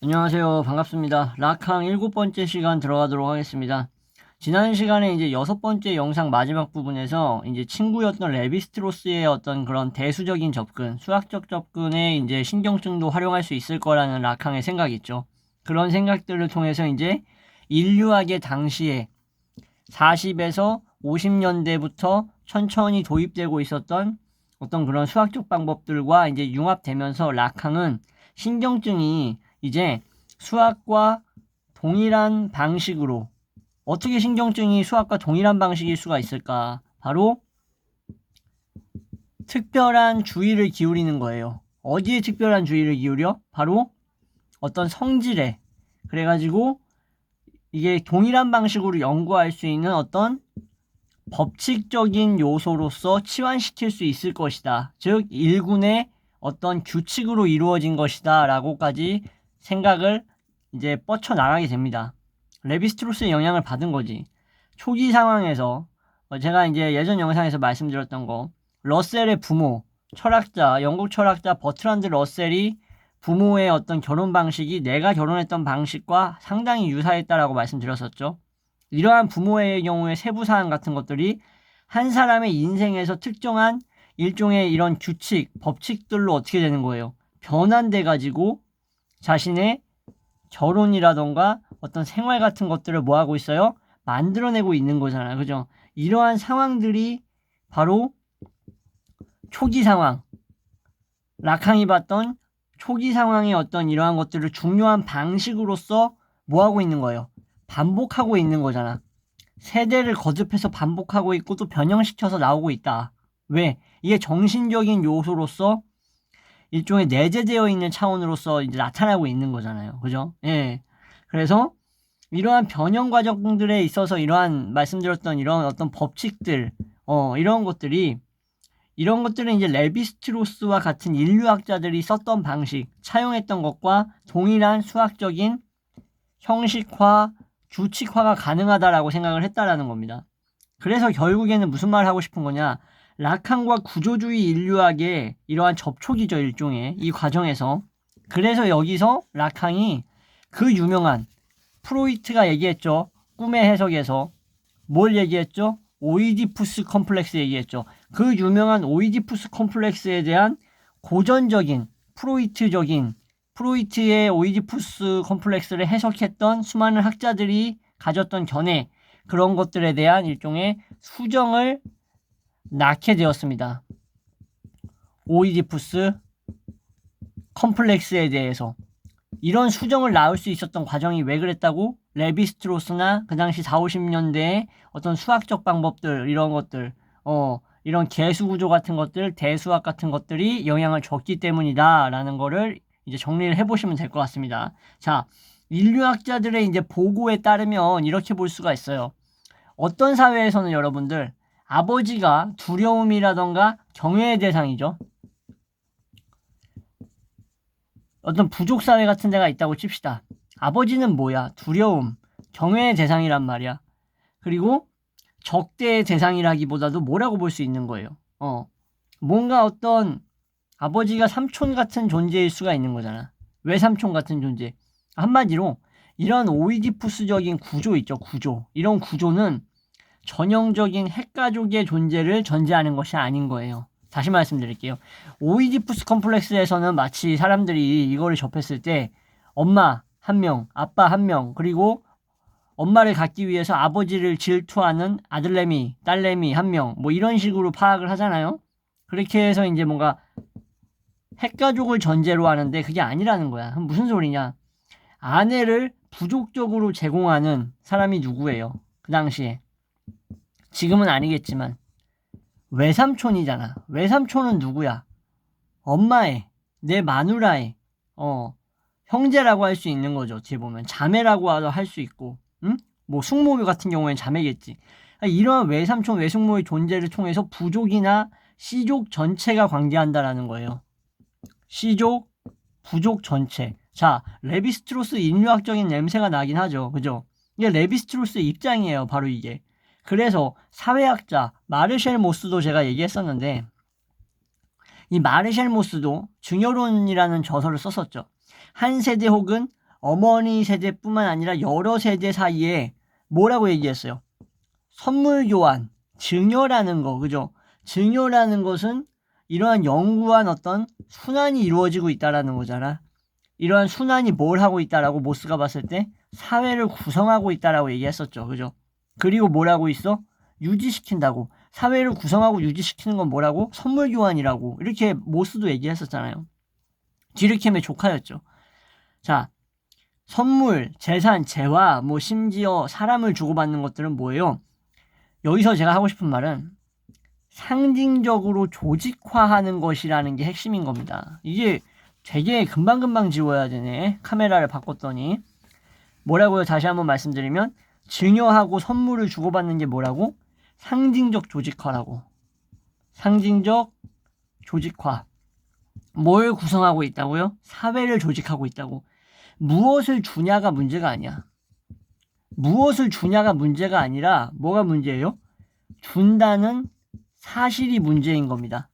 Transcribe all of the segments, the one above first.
안녕하세요. 반갑습니다. 락항 7번째 시간 들어가도록 하겠습니다. 지난 시간에 이제 6번째 영상 마지막 부분에서 이제 친구였던 레비스트로스의 어떤 그런 대수적인 접근, 수학적 접근에 이제 신경증도 활용할 수 있을 거라는 락항의 생각이 있죠. 그런 생각들을 통해서 이제 인류학의 당시에 40에서 50년대부터 천천히 도입되고 있었던 어떤 그런 수학적 방법들과 이제 융합되면서 락항은 신경증이 이제 수학과 동일한 방식으로 어떻게 신경증이 수학과 동일한 방식일 수가 있을까? 바로 특별한 주의를 기울이는 거예요. 어디에 특별한 주의를 기울여? 바로 어떤 성질에. 그래가지고 이게 동일한 방식으로 연구할 수 있는 어떤 법칙적인 요소로서 치환시킬 수 있을 것이다. 즉, 일군의 어떤 규칙으로 이루어진 것이다. 라고까지 생각을 이제 뻗쳐나가게 됩니다. 레비스트로스의 영향을 받은 거지. 초기 상황에서 제가 이제 예전 영상에서 말씀드렸던 거, 러셀의 부모, 철학자, 영국 철학자 버트란드 러셀이 부모의 어떤 결혼 방식이 내가 결혼했던 방식과 상당히 유사했다라고 말씀드렸었죠. 이러한 부모의 경우에 세부사항 같은 것들이 한 사람의 인생에서 특정한 일종의 이런 규칙, 법칙들로 어떻게 되는 거예요? 변환돼 가지고 자신의 결혼이라던가 어떤 생활 같은 것들을 뭐 하고 있어요? 만들어내고 있는 거잖아요. 그죠? 이러한 상황들이 바로 초기 상황, 락항이 봤던 초기 상황의 어떤 이러한 것들을 중요한 방식으로서 뭐 하고 있는 거예요? 반복하고 있는 거잖아. 세대를 거듭해서 반복하고 있고 또 변형시켜서 나오고 있다. 왜? 이게 정신적인 요소로서 일종의 내재되어 있는 차원으로서 이제 나타나고 있는 거잖아요. 그죠? 예. 그래서 이러한 변형 과정들에 있어서 이러한 말씀드렸던 이런 어떤 법칙들, 이런 것들은 이제 레비스트로스와 같은 인류학자들이 썼던 방식, 차용했던 것과 동일한 수학적인 형식화, 규칙화가 가능하다라고 생각을 했다라는 겁니다. 그래서 결국에는 무슨 말을 하고 싶은 거냐? 락항과 구조주의 인류학의 이러한 접촉이죠, 일종의 이 과정에서. 그래서 여기서 락항이 그 유명한 프로이트가 얘기했죠. 꿈의 해석에서 뭘 얘기했죠? 오이디푸스 컴플렉스 얘기했죠. 그 유명한 오이디푸스 컴플렉스에 대한 고전적인 프로이트의 오이디푸스 컴플렉스를 해석했던 수많은 학자들이 가졌던 견해, 그런 것들에 대한 일종의 수정을 낳게 되었습니다. 오이디푸스 컴플렉스에 대해서 이런 수정을 낳을 수 있었던 과정이 왜 그랬다고? 레비스트로스나 그 당시 4, 50년대의 어떤 수학적 방법들, 이런 것들, 이런 개수 구조 같은 것들, 대수학 같은 것들이 영향을 줬기 때문이다라는 거를 이제 정리를 해보시면 될 것 같습니다. 자, 인류학자들의 이제 보고에 따르면 이렇게 볼 수가 있어요. 어떤 사회에서는 여러분들 아버지가 두려움이라던가 경외의 대상이죠. 어떤 부족 사회 같은 데가 있다고 칩시다. 아버지는 뭐야? 두려움, 경외의 대상이란 말이야. 그리고 적대의 대상이라기보다도 뭐라고 볼 수 있는 거예요. 뭔가 어떤 아버지가 삼촌 같은 존재일 수가 있는 거잖아. 왜 삼촌 같은 존재? 한마디로 이런 오이디푸스적인 구조 있죠. 구조. 이런 구조는 전형적인 핵가족의 존재를 전제하는 것이 아닌 거예요. 다시 말씀드릴게요. 오이디푸스 컴플렉스에서는 마치 사람들이 이거를 접했을 때 엄마 한 명, 아빠 한 명, 그리고 엄마를 갖기 위해서 아버지를 질투하는 아들내미, 딸내미 한 명, 뭐 이런 식으로 파악을 하잖아요. 그렇게 해서 이제 뭔가 핵가족을 전제로 하는데 그게 아니라는 거야. 그럼 무슨 소리냐? 아내를 부족적으로 제공하는 사람이 누구예요? 그 당시에. 지금은 아니겠지만 외삼촌이잖아. 외삼촌은 누구야? 엄마의, 내 마누라의, 형제라고 할 수 있는 거죠. 어떻게 보면 자매라고 할 수 있고, 응? 뭐 숙모교 같은 경우에는 자매겠지. 이러한 외삼촌, 외숙모의 존재를 통해서 부족이나 씨족 전체가 관계한다라는 거예요. 씨족, 부족 전체. 자, 레비스트로스 인류학적인 냄새가 나긴 하죠. 그죠? 이게 레비스트로스의 입장이에요. 바로 이게. 그래서 사회학자 마르셀 모스도 제가 얘기했었는데, 이 마르셀 모스도 증여론이라는 저서를 썼었죠. 한 세대 혹은 어머니 세대뿐만 아니라 여러 세대 사이에 뭐라고 얘기했어요? 선물 교환, 증여라는 거, 그죠? 증여라는 것은 이러한 영구한 어떤 순환이 이루어지고 있다라는 거잖아. 이러한 순환이 뭘 하고 있다라고 모스가 봤을 때 사회를 구성하고 있다라고 얘기했었죠. 그죠? 그리고 뭐라고 있어? 유지시킨다고. 사회를 구성하고 유지시키는 건 뭐라고? 선물 교환이라고. 이렇게 모스도 얘기했었잖아요. 디르켐의 조카였죠. 자, 선물, 재산, 재화, 뭐 심지어 사람을 주고받는 것들은 뭐예요? 여기서 제가 하고 싶은 말은 상징적으로 조직화하는 것이라는 게 핵심인 겁니다. 이게 되게 금방금방 지워야 되네. 카메라를 바꿨더니. 뭐라고요? 다시 한번 말씀드리면 증여하고 선물을 주고받는 게 뭐라고? 상징적 조직화라고. 상징적 조직화. 뭘 구성하고 있다고요? 사회를 조직하고 있다고. 무엇을 주냐가 문제가 아니야. 무엇을 주냐가 문제가 아니라 뭐가 문제예요? 준다는 사실이 문제인 겁니다.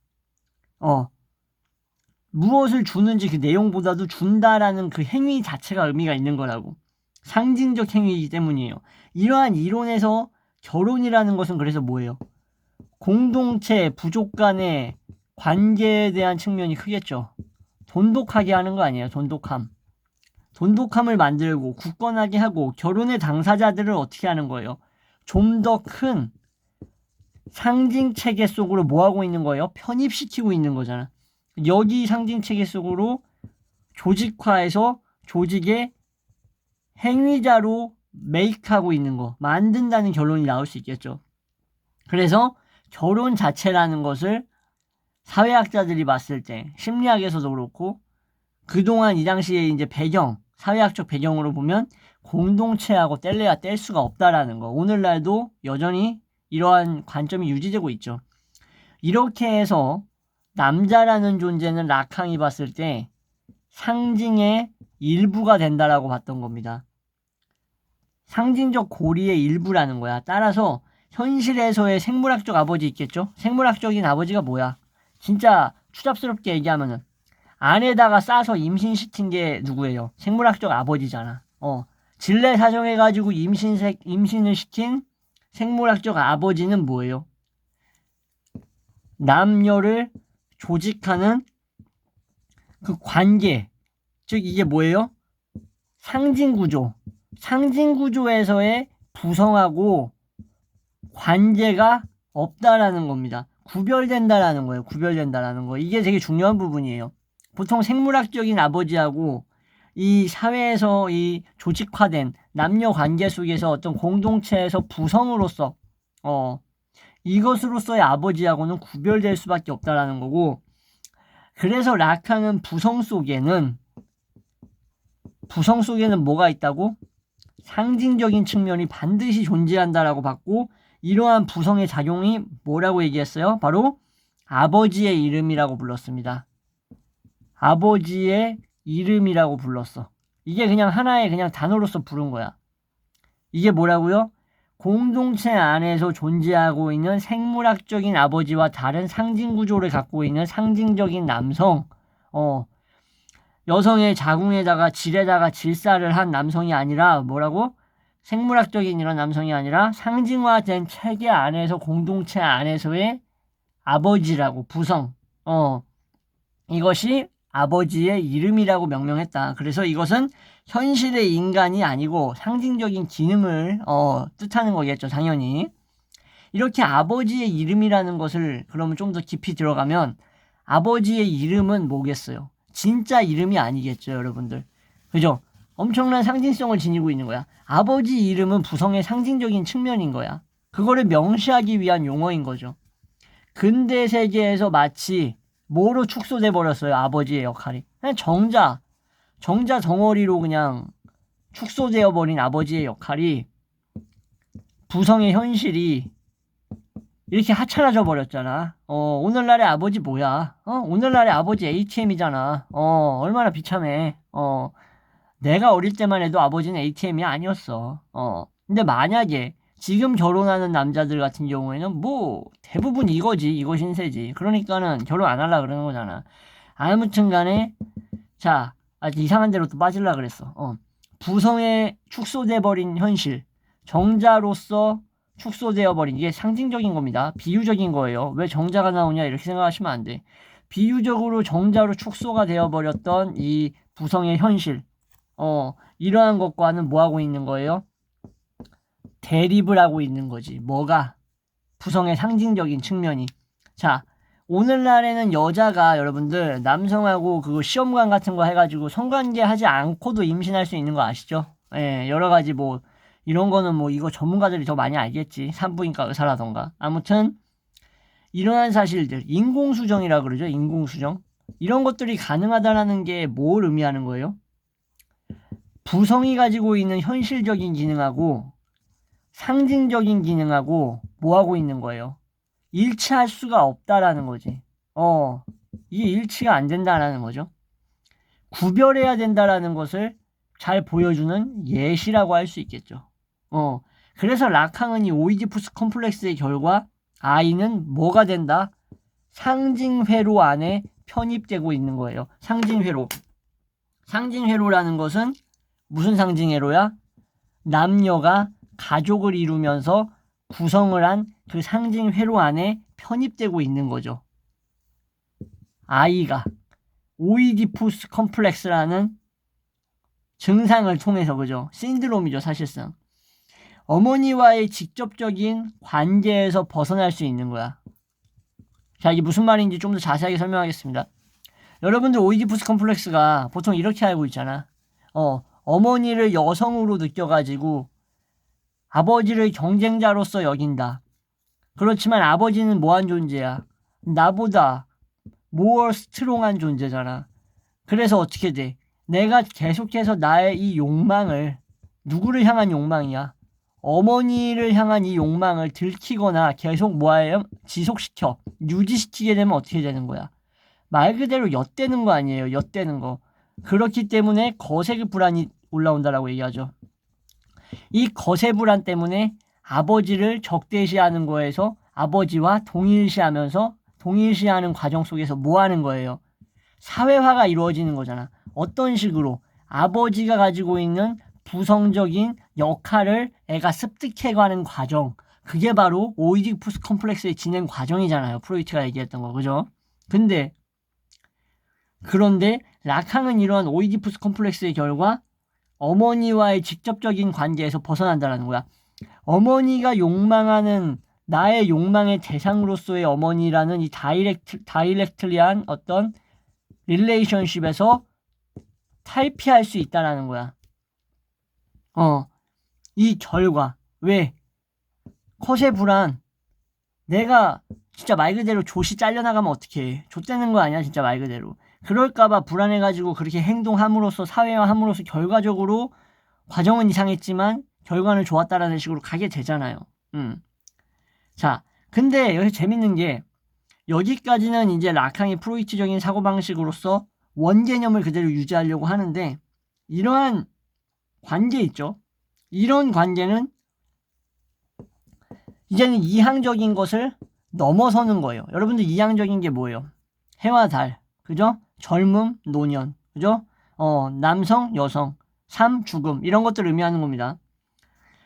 무엇을 주는지 그 내용보다도 준다라는 그 행위 자체가 의미가 있는 거라고. 상징적 행위이기 때문이에요. 이러한 이론에서 결혼이라는 것은 그래서 뭐예요? 공동체, 부족 간의 관계에 대한 측면이 크겠죠. 돈독하게 하는 거 아니에요. 돈독함. 돈독함을 만들고 굳건하게 하고 결혼의 당사자들을 어떻게 하는 거예요? 좀 더 큰 상징 체계 속으로 뭐 하고 있는 거예요? 편입시키고 있는 거잖아. 여기 상징 체계 속으로 조직화해서 조직의 행위자로 메이크하고 있는 거, 만든다는 결론이 나올 수 있겠죠. 그래서 결혼 자체라는 것을 사회학자들이 봤을 때, 심리학에서도 그렇고, 그동안 이 당시에 이제 배경, 사회학적 배경으로 보면 공동체하고 뗄래야 뗄 수가 없다라는 거. 오늘날도 여전히 이러한 관점이 유지되고 있죠. 이렇게 해서 남자라는 존재는 라캉이 봤을 때 상징의 일부가 된다라고 봤던 겁니다. 상징적 고리의 일부라는 거야. 따라서 현실에서의 생물학적 아버지 있겠죠? 생물학적인 아버지가 뭐야? 진짜 추잡스럽게 얘기하면은 안에다가 싸서 임신시킨 게 누구예요? 생물학적 아버지잖아. 질내 사정해가지고 임신을 시킨 생물학적 아버지는 뭐예요? 남녀를 조직하는 그 관계. 즉 이게 뭐예요? 상징구조. 상징구조에서의 부성하고 관계가 없다라는 겁니다. 구별된다라는 거예요. 구별된다라는 거. 이게 되게 중요한 부분이에요. 보통 생물학적인 아버지하고 이 사회에서 이 조직화된 남녀 관계 속에서 어떤 공동체에서 부성으로서 이것으로서의 아버지하고는 구별될 수밖에 없다라는 거고, 그래서 라캉은 부성 속에는 뭐가 있다고? 상징적인 측면이 반드시 존재한다라고 봤고, 이러한 부성의 작용이 뭐라고 얘기했어요? 바로 아버지의 이름이라고 불렀습니다. 아버지의 이름이라고 불렀어. 이게 그냥 하나의 그냥 단어로서 부른 거야. 이게 뭐라고요? 공동체 안에서 존재하고 있는 생물학적인 아버지와 다른 상징 구조를 갖고 있는 상징적인 남성, 여성의 자궁에다가 질에다가 질사를 한 남성이 아니라 뭐라고? 생물학적인 이런 남성이 아니라 상징화된 체계 안에서 공동체 안에서의 아버지라고 부성. 이것이 아버지의 이름이라고 명명했다. 그래서 이것은 현실의 인간이 아니고 상징적인 기능을 뜻하는 거겠죠. 당연히. 이렇게 아버지의 이름이라는 것을 그러면 좀 더 깊이 들어가면 아버지의 이름은 뭐겠어요? 진짜 이름이 아니겠죠, 여러분들. 그죠? 엄청난 상징성을 지니고 있는 거야. 아버지 이름은 부성의 상징적인 측면인 거야. 그거를 명시하기 위한 용어인 거죠. 근대 세계에서 마치 뭐로 축소돼 버렸어요, 아버지의 역할이. 그냥 정자 덩어리로 그냥 축소되어 버린 아버지의 역할이 부성의 현실이 이렇게 하찮아져 버렸잖아. 오늘날의 아버지 뭐야? 오늘날의 아버지 ATM이잖아. 얼마나 비참해. 내가 어릴 때만 해도 아버지는 ATM이 아니었어. 근데 만약에 지금 결혼하는 남자들 같은 경우에는 뭐 대부분 이거 신세지. 그러니까는 결혼 안 하려고 그러는 거잖아. 아무튼 간에 자, 이상한 데로 또 빠지려고 그랬어. 부성에 축소돼 버린 현실, 정자로서 축소되어 버린, 이게 상징적인 겁니다. 비유적인 거예요. 왜 정자가 나오냐 이렇게 생각하시면 안 돼. 비유적으로 정자로 축소가 되어 버렸던 이 부성의 현실, 이러한 것과는 뭐 하고 있는 거예요? 대립을 하고 있는 거지. 뭐가? 부성의 상징적인 측면이. 자, 오늘날에는 여자가 여러분들 남성하고 그 시험관 같은 거 해가지고 성관계 하지 않고도 임신할 수 있는 거 아시죠? 예, 여러 가지 뭐 이런 거는 뭐 이거 전문가들이 더 많이 알겠지. 산부인과 의사라던가. 아무튼 이러한 사실들, 인공수정이라 그러죠. 인공수정. 이런 것들이 가능하다라는 게 뭘 의미하는 거예요? 부성이 가지고 있는 현실적인 기능하고 상징적인 기능하고 뭐 하고 있는 거예요? 일치할 수가 없다라는 거지. 이게 일치가 안 된다라는 거죠. 구별해야 된다라는 것을 잘 보여주는 예시라고 할 수 있겠죠. 그래서 락항은 이 오이디푸스 컴플렉스의 결과 아이는 뭐가 된다? 상징회로 안에 편입되고 있는 거예요. 상징회로. 상징회로라는 것은 무슨 상징회로야? 남녀가 가족을 이루면서 구성을 한 그 상징회로 안에 편입되고 있는 거죠. 아이가 오이디푸스 컴플렉스라는 증상을 통해서, 그죠? 신드롬이죠, 사실상. 어머니와의 직접적인 관계에서 벗어날 수 있는 거야. 자, 이게 무슨 말인지 좀 더 자세하게 설명하겠습니다. 여러분들 오이디푸스 컴플렉스가 보통 이렇게 알고 있잖아. 어머니를 여성으로 느껴가지고 아버지를 경쟁자로서 여긴다. 그렇지만 아버지는 뭐한 존재야? 나보다 more 스트롱한 존재잖아. 그래서 어떻게 돼? 내가 계속해서 나의 이 욕망을, 누구를 향한 욕망이야? 어머니를 향한 이 욕망을 들키거나 계속 뭐예요? 지속시켜, 유지시키게 되면 어떻게 되는 거야? 말 그대로 엿대는 거 아니에요. 엿대는 거. 그렇기 때문에 거세 불안이 올라온다라고 얘기하죠. 이 거세 불안 때문에 아버지를 적대시하는 거에서 아버지와 동일시하는 과정 속에서 뭐 하는 거예요? 사회화가 이루어지는 거잖아. 어떤 식으로? 아버지가 가지고 있는 부성적인 역할을 애가 습득해가는 과정. 그게 바로 오이디푸스 컴플렉스의 진행 과정이잖아요. 프로이트가 얘기했던 거, 그죠? 그런데 락항은 이러한 오이디푸스 컴플렉스의 결과 어머니와의 직접적인 관계에서 벗어난다는 거야. 어머니가 욕망하는 나의 욕망의 대상으로서의 어머니라는 이 다이렉트리한 어떤 릴레이션십에서 탈피할 수 있다라는 거야. 이 결과. 왜? 컷의 불안. 내가 진짜 말 그대로 조시 잘려나가면 어떡해. 좆되는 거 아니야, 진짜 말 그대로. 그럴까봐 불안해가지고 그렇게 행동함으로써, 사회화함으로써 결과적으로 과정은 이상했지만 결과는 좋았다라는 식으로 가게 되잖아요. 자, 근데 여기서 재밌는 게, 여기까지는 이제 락항의 프로이트적인 사고방식으로서 원개념을 그대로 유지하려고 하는데, 이러한 관계 있죠? 이런 관계는 이제는 이항적인 것을 넘어서는 거예요. 여러분들 이항적인 게 뭐예요? 해와 달, 그죠? 젊음, 노년, 그죠? 남성, 여성, 삶, 죽음, 이런 것들을 의미하는 겁니다.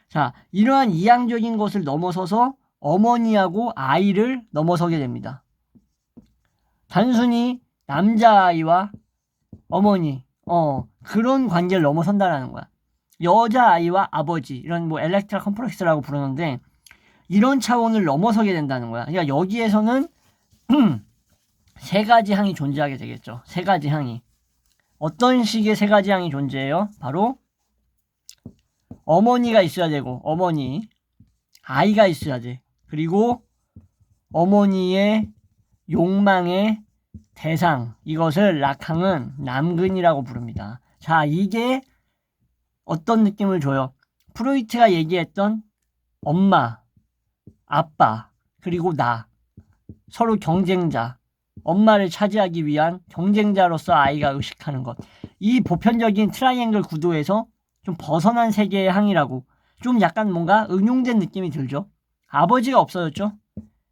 자, 이러한 이항적인 것을 넘어서서 어머니하고 아이를 넘어서게 됩니다. 단순히 남자아이와 어머니, 그런 관계를 넘어선다라는 거야. 여자아이와 아버지, 이런 뭐 엘렉트라 컴플렉스라고 부르는데, 이런 차원을 넘어서게 된다는 거야. 그러니까 여기에서는 세 가지 항이 존재하게 되겠죠. 세 가지 항이. 어떤 식의 세 가지 항이 존재해요? 바로 어머니가 있어야 되고, 어머니, 아이가 있어야 돼. 그리고 어머니의 욕망의 대상, 이것을 락항은 남근이라고 부릅니다. 자, 이게 어떤 느낌을 줘요? 프로이트가 얘기했던 엄마, 아빠, 그리고 나, 서로 경쟁자, 엄마를 차지하기 위한 경쟁자로서 아이가 의식하는 것. 이 보편적인 트라이앵글 구도에서 좀 벗어난 세계의 항이라고, 좀 약간 뭔가 응용된 느낌이 들죠. 아버지가 없어졌죠.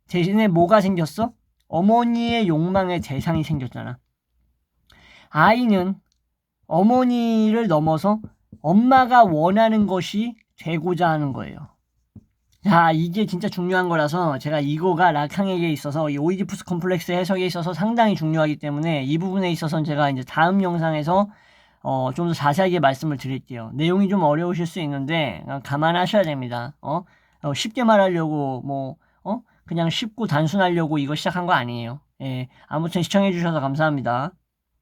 대신에 뭐가 생겼어? 어머니의 욕망의 대상이 생겼잖아. 아이는 어머니를 넘어서 엄마가 원하는 것이 되고자 하는 거예요. 자, 이게 진짜 중요한 거라서 제가 이거가 락항에게 있어서 이 오이디푸스 컴플렉스 해석에 있어서 상당히 중요하기 때문에 이 부분에 있어서는 제가 이제 다음 영상에서 좀 더 자세하게 말씀을 드릴게요. 내용이 좀 어려우실 수 있는데 감안하셔야 됩니다. 쉽게 말하려고 그냥 쉽고 단순하려고 이거 시작한 거 아니에요. 예, 아무튼 시청해 주셔서 감사합니다.